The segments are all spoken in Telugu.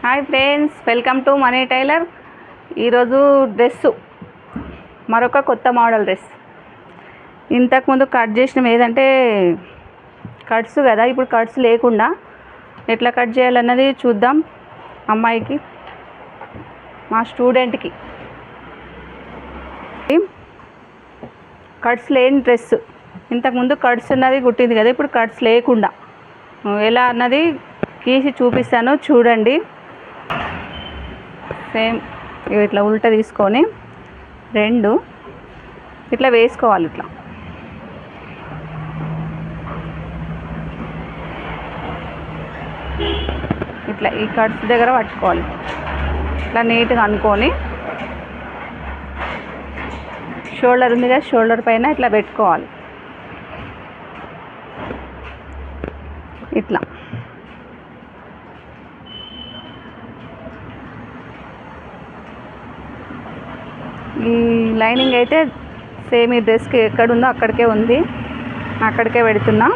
Hi friends, welcome to money tailor. ఈరోజు డ్రెస్సు మరొక కొత్త మోడల్ డ్రెస్. ఇంతకుముందు కట్ చేసినాం, ఏదంటే కట్స్ కదా. ఇప్పుడు కట్స్ లేకుండా ఎట్లా కట్ చేయాలన్నది చూద్దాం. అమ్మాయికి, మా స్టూడెంట్కి కట్స్ లేని డ్రెస్. ఇంతకుముందు కట్స్ ఉన్నది కుట్టింది కదా, ఇప్పుడు కట్స్ లేకుండా ఎలా అన్నది గీసి చూపిస్తాను, చూడండి. సేమ్ ఇట్లా ఉల్టా తీసుకొని రెండు ఇట్లా వేసుకోవాలి. ఇట్లా ఈ కట్స్ దగ్గర పట్టుకోవాలి. ఇట్లా నీట్గా అనుకొని షోల్డర్ ఉంది కదా, షోల్డర్ పైన ఇట్లా పెట్టుకోవాలి. ఇట్లా ఈ లైనింగ్ అయితే సేమ్ ఈ డ్రెస్కి ఎక్కడుందో అక్కడికే ఉంది, అక్కడికే పెడుతున్నా.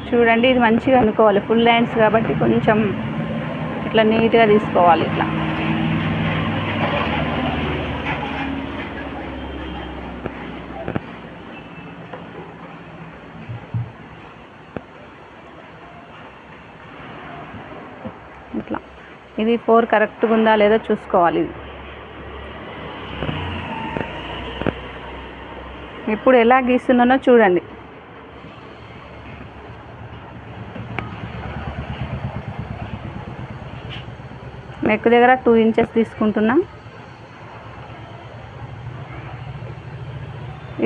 చూడండి, ఇది మంచిగా అనుకోవాలి. ఫుల్ హ్యాండ్స్ కాబట్టి కొంచెం ఇట్లా నీట్గా తీసుకోవాలి. ఇట్లా ఇది 4 కరెక్ట్గా ఉందా లేదా చూసుకోవాలి. ఇది ఇప్పుడు ఎలా గీస్తున్నానో చూడండి. నెక్ దగ్గర 2 ఇంచెస్ తీసుకుంటున్నా.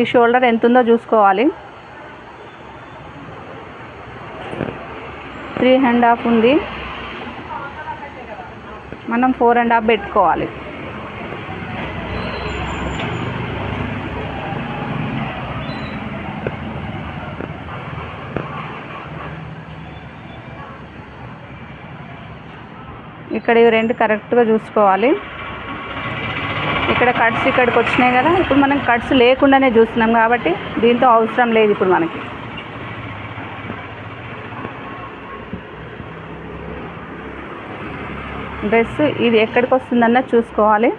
ఈ షోల్డర్ ఎంత ఉందో చూసుకోవాలి. 3.5 ఉంది, మనం 4.5 పెట్టుకోవాలి. ఇక్కడ ఇవి రెండు కరెక్ట్గా చూసుకోవాలి. ఇక్కడ కట్స్ ఇక్కడికి వచ్చినాయి కదా, ఇప్పుడు మనం కట్స్ లేకుండానే చూస్తున్నాం కాబట్టి దీంతో అవసరం లేదు. ఇప్పుడు మనకి డ్రెస్ ఇది ఎక్కడికి వస్తుందన్న చూసుకోవాలి.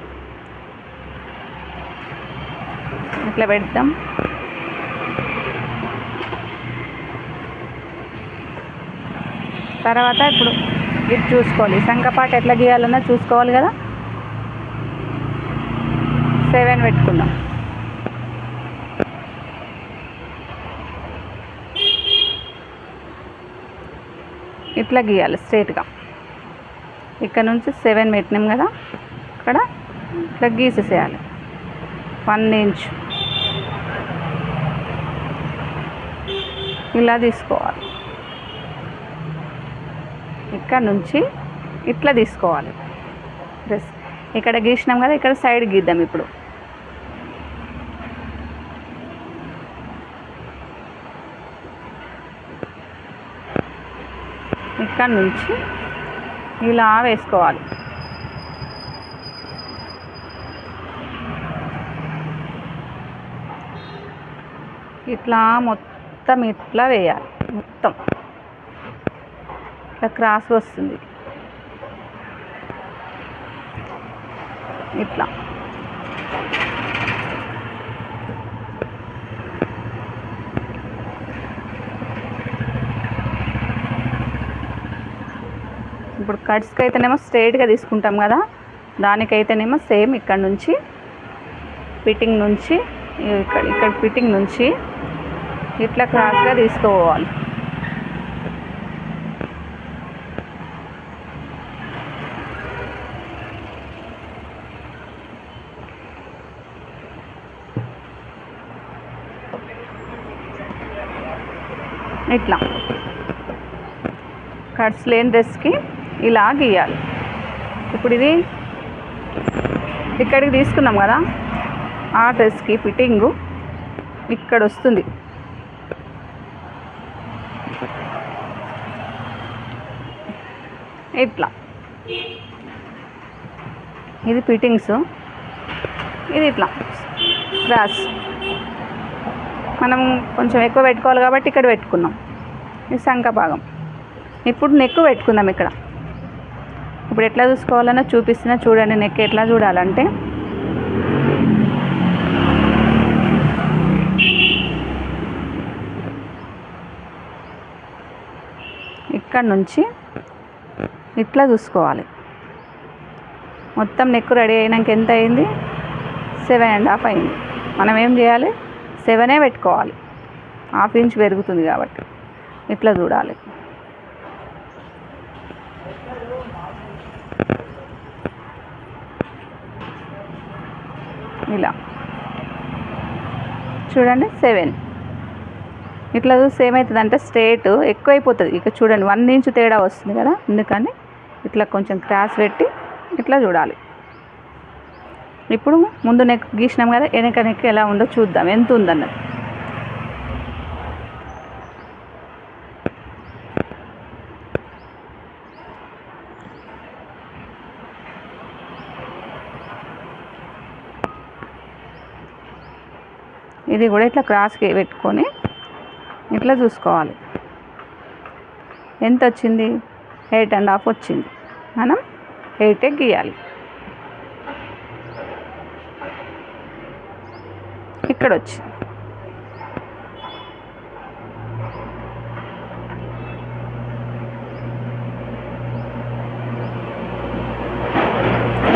ఇట్లా పెడతాం. తర్వాత ఇప్పుడు ఇది చూసుకోవాలి, సంకపాటు ఎట్లా గీయాలన్నా చూసుకోవాలి కదా. 7 పెట్టుకుందాం. ఇట్లా గీయాలి స్ట్రైట్గా. ఇక్కడ నుంచి 7 పెట్టినాం కదా, ఇక్కడ ఇట్లా గీసేసేయాలి. 1 ఇంచ్ ఇలా తీసుకోవాలి. ఇక్కడ నుంచి ఇట్లా తీసుకోవాలి డ్రెస్. ఇక్కడ గీసినాం కదా, ఇక్కడ సైడ్ గీద్దాం. ఇప్పుడు ఇక్కడ నుంచి ఇలా వేసుకోవాలి. ఇట్లా మొత్తం ఇట్లా వేయాలి. మొత్తం ఇట్లా క్రాస్ వస్తుంది. ఇట్లా ఇప్పుడు కట్స్కి అయితేనేమో స్ట్రైట్గా తీసుకుంటాం కదా, దానికైతేనేమో సేమ్ ఇక్కడ నుంచి ఫిట్టింగ్ నుంచి ఇక్కడ ఫిట్టింగ్ నుంచి ఇట్లా క్రాస్గా తీసుకోవాలి. ఇట్లా కట్స్ లేని డ్రెస్కి ఇలా గీయాలి. ఇప్పుడు ఇది ఇక్కడికి తీసుకున్నాం కదా, ఆ డ్రెస్కి ఫిట్టింగు ఇక్కడ వస్తుంది. ఇట్లా ఇది ఫిట్టింగ్స్, ఇది ఇట్లా క్రాస్. మనం కొంచెం ఎక్కువ పెట్టుకోవాలి కాబట్టి ఇక్కడ పెట్టుకున్నాం. ఇది సంఖ భాగం. ఇప్పుడు నెక్ పెట్టుకుందాం. ఇక్కడ ఇప్పుడు ఎట్లా చూసుకోవాలన్నా చూపిస్తున్నా చూడండి. నెక్ ఎట్లా చూడాలంటే ఇక్కడ నుంచి ఇట్లా చూసుకోవాలి. మొత్తం నెక్ రెడీ అయినాక ఎంత అయింది? 7.5 అయింది. మనం ఏం చేయాలి? 7 పెట్టుకోవాలి. ½ ఇంచ్ పెరుగుతుంది కాబట్టి ఇట్లా చూడాలి. ఇలా చూడండి 7. ఇట్లా చూస్తే ఏమవుతుంది అంటే స్ట్రేట్ ఎక్కువైపోతుంది. ఇక చూడండి 1 ఇంచ్ తేడా వస్తుంది కదా, అందుకని ఇట్లా కొంచెం క్రాస్ పెట్టి ఇట్లా చూడాలి. ఇప్పుడు ముందు నెక్ గీసినాం కదా, వెనక నెక్ ఎలా ఉందో చూద్దాం ఎంత ఉందన్నది. ఇది కూడా ఇట్లా క్రాస్కి పెట్టుకొని ఇట్లా చూసుకోవాలి. ఎంత వచ్చింది? 8.5 వచ్చింది. మనం 8 గీయాలి. ఇక్కడ వచ్చి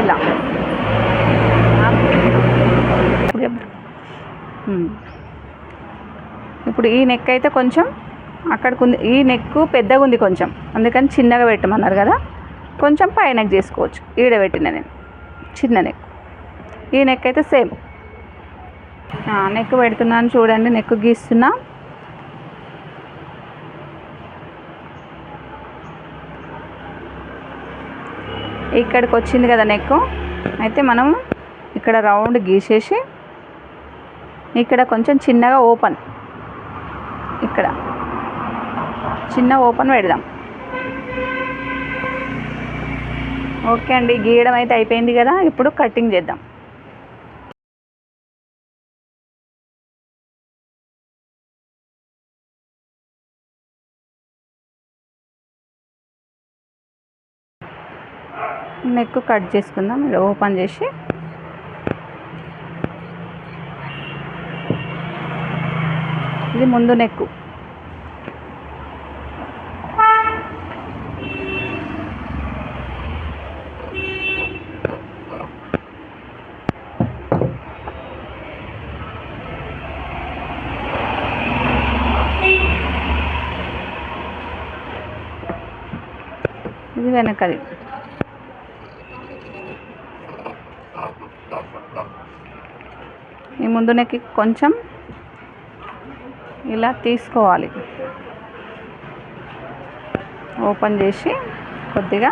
ఇలా ఇప్పుడు ఈ నెక్ అయితే కొంచెం అక్కడికి ఉంది. ఈ నెక్ పెద్దగా ఉంది కొంచెం, అందుకని చిన్నగా పెట్టమన్నారు కదా, కొంచెం పైనకి చేసుకోవచ్చు. ఈడ పెట్టిన నేను చిన్న నెక్. ఈ నెక్ అయితే సేమ్. నెక్ పెడుతున్నాను చూడండి. నెక్ గీస్తున్నా. ఇక్కడికి వచ్చింది కదా నెక్. అయితే మనం ఇక్కడ రౌండ్ గీసేసి ఇక్కడ కొంచెం చిన్నగా ఓపెన్, ఇక్కడ చిన్న ఓపెన్ పెడదాం. ఓకే అండి, గీయడం అయితే అయిపోయింది కదా. ఇప్పుడు కటింగ్ చేద్దాం. నెక్ కట్ చేసుకుందాం. ఇలా ఓపెన్ చేసి ఇది ముందు నెక్. ఇది వెనకది. ఈ ముందు నెక్కి కొంచెం ఇలా తీసుకోవాలి. ఓపెన్ చేసి కొద్దిగా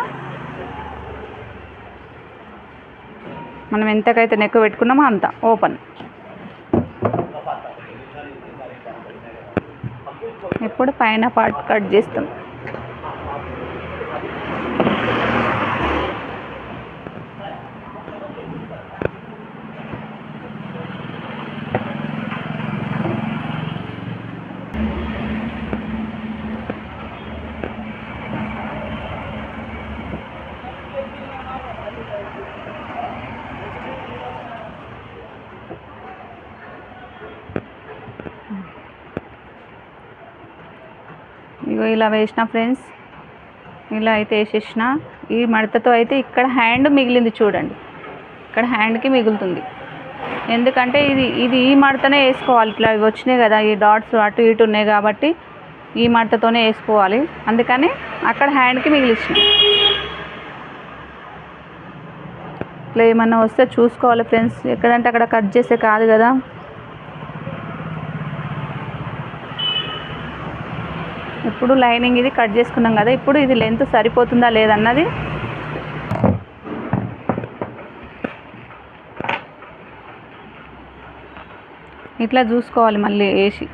మనం ఎంతకైతే నెక్ పెట్టుకున్నామో అంత ఓపెన్. ఇప్పుడు పైన పార్ట్ కట్ చేస్తాం. ఇగో ఇలా వేసిన ఫ్రెండ్స్, ఇలా అయితే వేసేసిన. ఈ మడతతో అయితే ఇక్కడ హ్యాండ్ మిగిలింది చూడండి, ఇక్కడ హ్యాండ్కి మిగులుతుంది. ఎందుకంటే ఇది ఈ మడతనే వేసుకోవాలి. ఇట్లా ఇవి వచ్చినాయి కదా, ఈ డాట్స్ అటు ఇటు ఉన్నాయి కాబట్టి ఈ మడతతోనే వేసుకోవాలి. అందుకని అక్కడ హ్యాండ్కి మిగిలించిన. ఇట్లా ఏమన్నా వస్తే చూసుకోవాలి ఫ్రెండ్స్, ఎక్కడంటే అక్కడ కట్ చేస్తే కాదు కదా. ఇప్పుడు లైనింగ్ ఇది కట్ చేసుకున్నాం కదా, ఇప్పుడు ఇది లెంత్ సరిపోతుందా లేదన్నది ఇట్లా చూసుకోవాలి. మళ్ళీ వేసి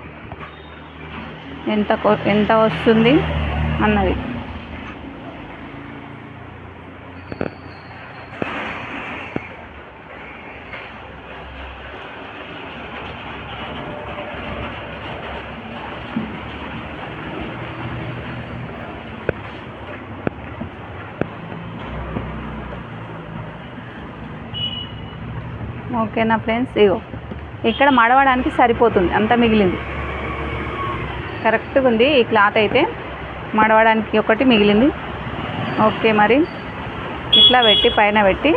ఎంత వస్తుంది అన్నది. ఓకేనా ఫ్రెండ్స్, ఇగో ఇక్కడ మడవడానికి సరిపోతుంది, అంత మిగిలింది కరెక్ట్గా ఉంది. ఈ క్లాత్ అయితే మడవడానికి ఒకటి మిగిలింది. ఓకే, మరి ఇట్లా పెట్టి పైన పెట్టి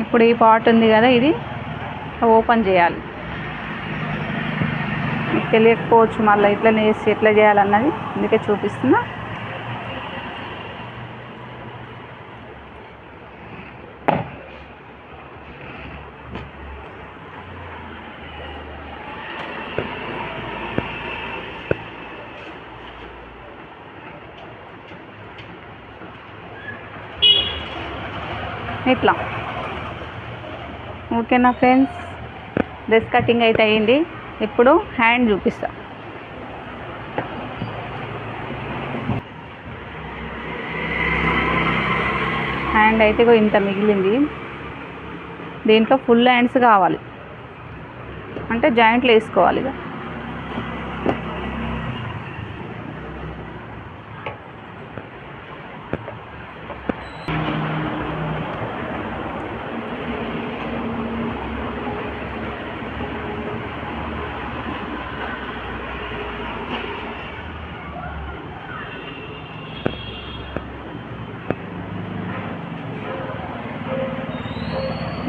ఇప్పుడు ఈ పాట్ ఉంది కదా, ఇది ఓపెన్ చేయాలి. మీకు తెలియకపోవచ్చు మళ్ళీ ఇట్లా వేసి ఎట్లా చేయాలన్నది, అందుకే చూపిస్తున్నా. ఇట్లా ఓకేనా ఫ్రెండ్స్, డ్రెస్ కటింగ్ అయితే అయ్యింది. ఇప్పుడు హ్యాండ్ చూపిస్తా. హ్యాండ్ అయితే ఇంత మిగిలింది. దీంట్లో ఫుల్ హ్యాండ్స్ కావాలి అంటే జాయింట్లు వేసుకోవాలి ఇక.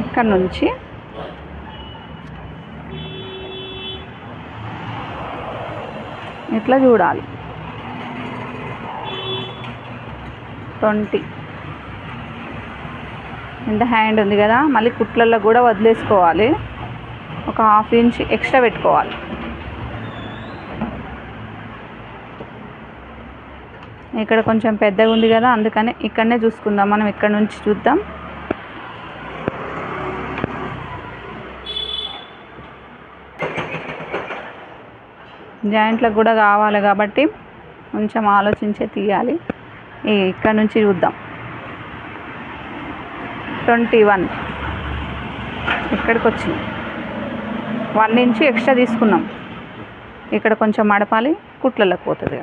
ఇక్కడ నుంచి ఇట్లా చూడాలి. 20 ఇంత హ్యాండ్ ఉంది కదా, మళ్ళీ కుట్లల్లో కూడా వదిలేసుకోవాలి. ఒక 1/2 ఇంచ్ ఎక్స్ట్రా పెట్టుకోవాలి. ఇక్కడ కొంచెం పెద్దగా ఉంది కదా, అందుకని ఇక్కడనే చూసుకుందాం. మనం ఇక్కడ నుంచి చూద్దాం. జాయింట్లకు కూడా కావాలి కాబట్టి కొంచెం ఆలోచించే తీయాలి. ఇక్కడ నుంచి చూద్దాం. 21 ఇక్కడికి వచ్చింది. 1 ఇంచ్ ఎక్స్ట్రా తీసుకున్నాం. ఇక్కడ కొంచెం మడపాలి, కుట్లలోకి పోతుంది.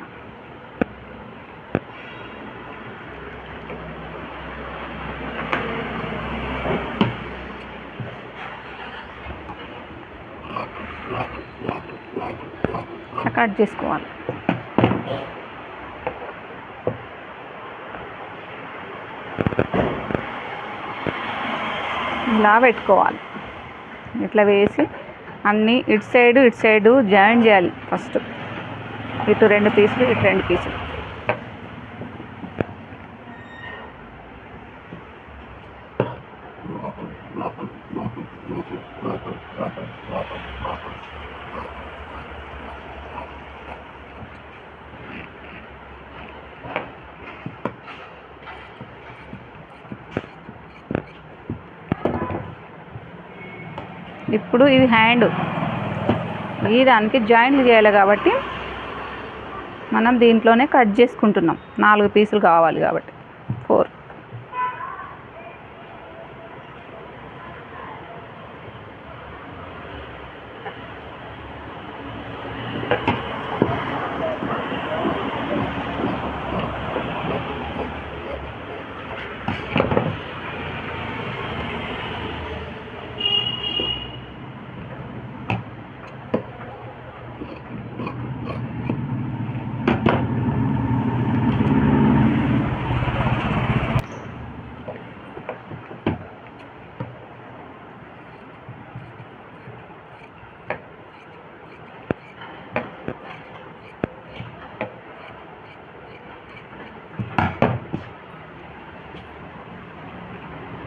కట్ చేసుకోవాలి. ఇలా పెట్టుకోవాలి. ఇట్లా వేసి అన్నీ ఇటు సైడు జాయిన్ చేయాలి. ఫస్ట్ ఇటు 2 పీసులు, ఇటు 2 పీసులు. ఇప్పుడు ఇది హ్యాండ్, ఈ దానికి జాయింట్లు చేయాలి కాబట్టి మనం దీంట్లోనే కట్ చేసుకుంటున్నాం. 4 పీసులు కావాలి కాబట్టి 4.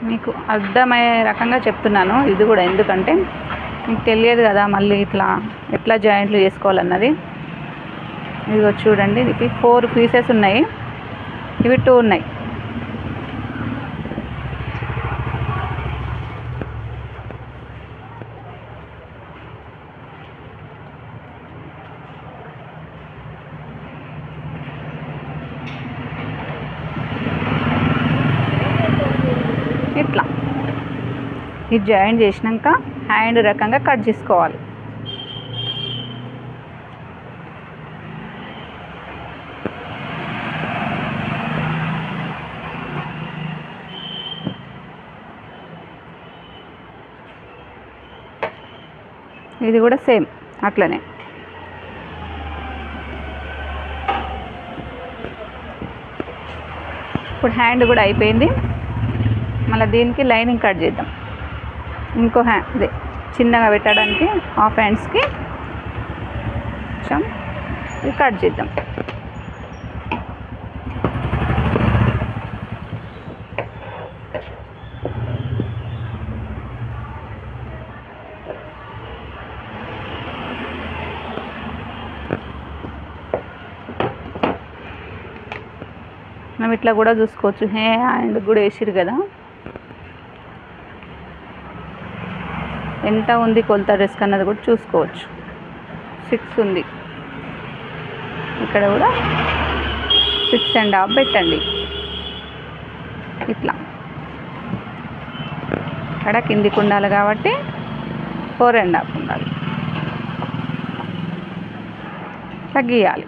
మీకు అర్థమయ్యే రకంగా చెప్తున్నాను ఇది కూడా, ఎందుకంటే మీకు తెలియదు కదా మళ్ళీ ఇట్లా ఎట్లా జాయింట్లు చేసుకోవాలన్నది. ఇదిగో చూడండి, ఇది 4 పీసెస్ ఉన్నాయి, ఇవి 2 ఉన్నాయి. ఇట్లా ఇది జాయిన్ చేసినాక హ్యాండ్ రకంగా కట్ చేసుకోవాలి. ఇది కూడా సేమ్ అట్లనే. ఇప్పుడు హ్యాండ్ కూడా అయిపోయింది. మళ్ళీ దీనికి లైనింగ్ కట్ చేద్దాం. ఇంకో హ్యాండ్ అదే చిన్నగా పెట్టడానికి హాఫ్ హ్యాండ్స్కి కొంచెం ఇది కట్ చేద్దాం. మనం ఇట్లా కూడా చూసుకోవచ్చు. హ్యాండ్ కూడా వేసిరు కదా, ఎంత ఉంది కొలత డ్రెస్ అన్నది కూడా చూసుకోవచ్చు. 6 ఉంది. ఇక్కడ కూడా 6.5 పెట్టండి. ఇట్లా ఇక్కడ కిందికి ఉండాలి కాబట్టి 4.5 ఉండాలి. ఇట్లా గీయాలి.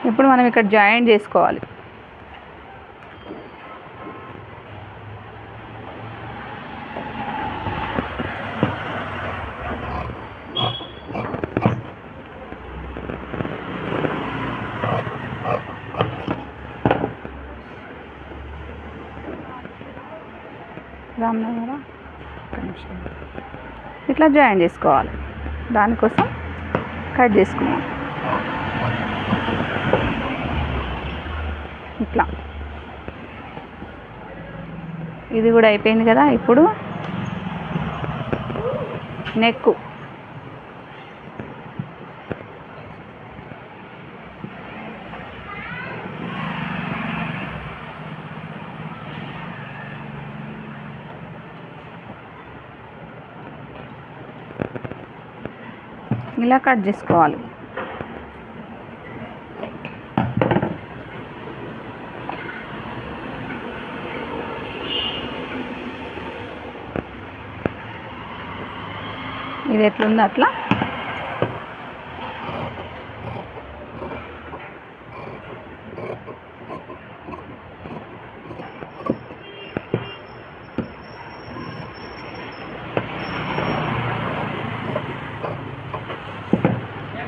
ఇప్పుడు మనం ఇక్కడ జాయింట్ చేసుకోవాలి. రామ్నగర ఇట్లా జాయిన్ చేసుకోవాలి. దానికోసం కట్ చేసుకున్నాం. ఇట్లా ఇది కూడా అయిపోయింది కదా. ఇప్పుడు నెక్ ఇలా కట్ చేసుకోవాలి. ఇది ఎట్లుందో అట్లా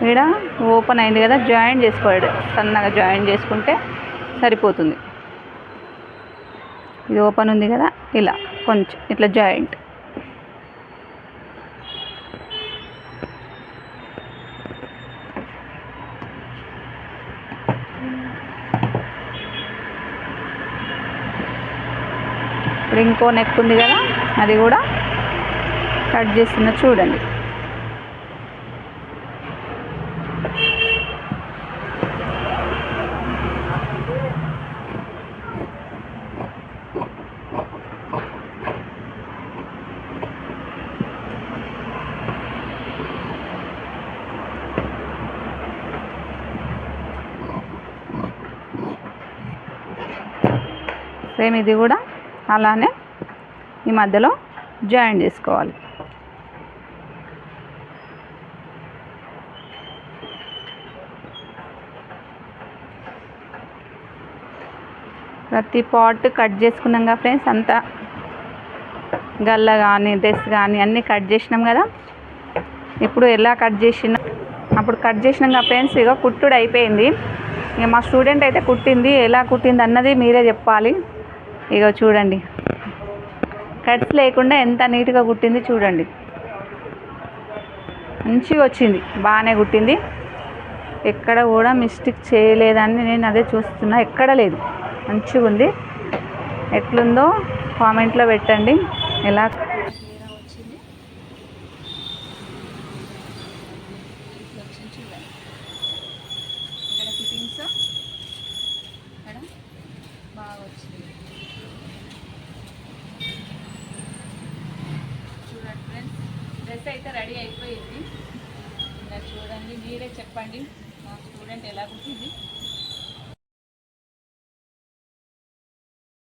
ఇక్కడ ఓపెన్ అయింది కదా, జాయిన్ చేసుకోవాలి. సన్నగా జాయిన్ చేసుకుంటే సరిపోతుంది. ఇది ఓపెన్ ఉంది కదా, ఇలా కొంచెం ఇట్లా జాయింట్. ఇప్పుడు ఇంకో నెక్ ఉంది కదా, అది కూడా కట్ చేస్తున్నా చూడండి. సేమ్ ఇది కూడా అలానే ఈ మధ్యలో జాయిన్ చేసుకోవాలి. ప్రతి పార్ట్ కట్ చేసుకున్నాం కదా ఫ్రెండ్స్. అంతా గల్ల కానీ డ్రెస్ కానీ అన్నీ కట్ చేసినాం కదా. ఇప్పుడు ఎలా కట్ చేసిన అప్పుడు కట్ చేసినాం కదా ఫ్రెండ్స్. ఇక కుట్టుడు అయిపోయింది. ఇక మా స్టూడెంట్ అయితే కుట్టింది, ఎలా కుట్టింది అన్నది మీరే చెప్పాలి. ఇక చూడండి, కట్స్ లేకుండా ఎంత నీట్గా కుట్టింది చూడండి. మంచిగా వచ్చింది, బాగానే కుట్టింది. ఎక్కడ కూడా మిస్టేక్ చేయలేదని నేను అదే చూస్తున్నా, ఎక్కడ లేదు. మంచిగా ఉంది. ఎట్లుందో కామెంట్లో పెట్టండి. ఎలా బాగా వచ్చింది. డ్రెస్ అయితే రెడీ అయిపోయింది. ఇలా చూడండి, మీరే చెప్పండి మా స్టూడెంట్ ఎలా కుట్టింది.